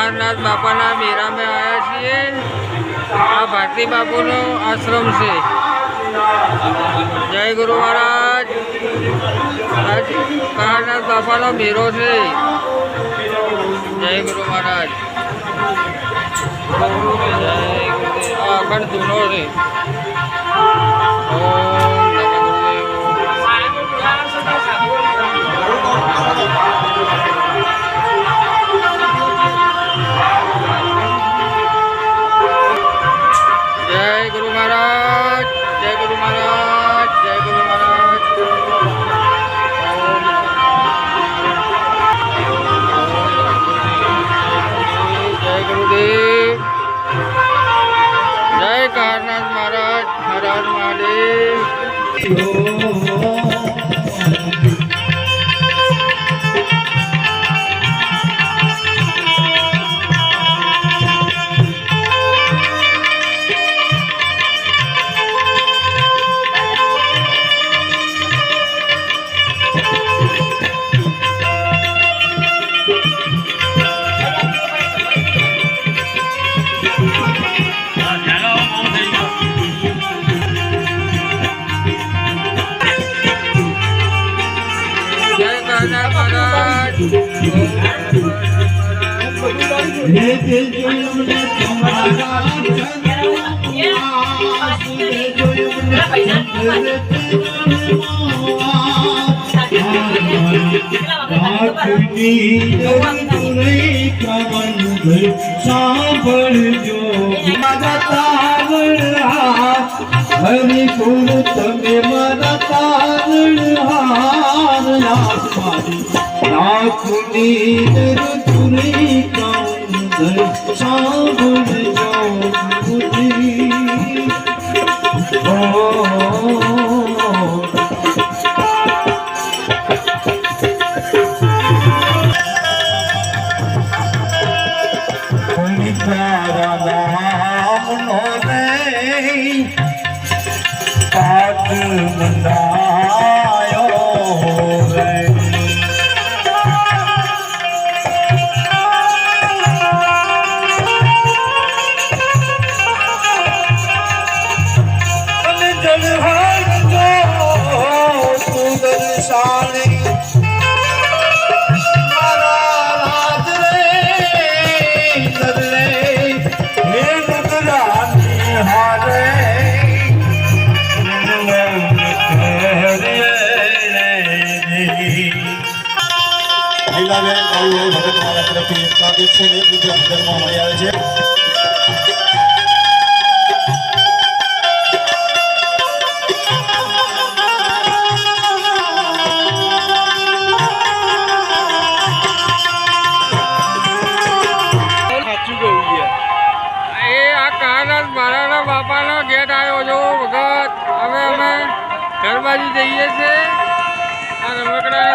કારનાથ બાપાના મેળામાં આવ્યા છીએ। આ ભારતી બાપુનો આશ્રમ છે। જય ગુરુ મહારાજ। આજ કારનાથ બાપાનો મેળો છે। જય ગુરુ મહારાજ। જય ગુરુદેવ। આ અખંડ ધૂનો છે। जय गुरु महाराज। जय गुरु महाराज। जय गुरु महाराज। जय गुरुदेव। जय कारनाथ महाराज। हर हर महादेव। સાંભળજો મારા તારણહાર હરિપુર તમે મારા તારણહાર નાથની તુરી કાંધર સાંભળજો બાપાનો ગેટ આવ્યો છો ભગત। હવે અમે ઘર બાજુ જઈએ છીએ। આ રમકડા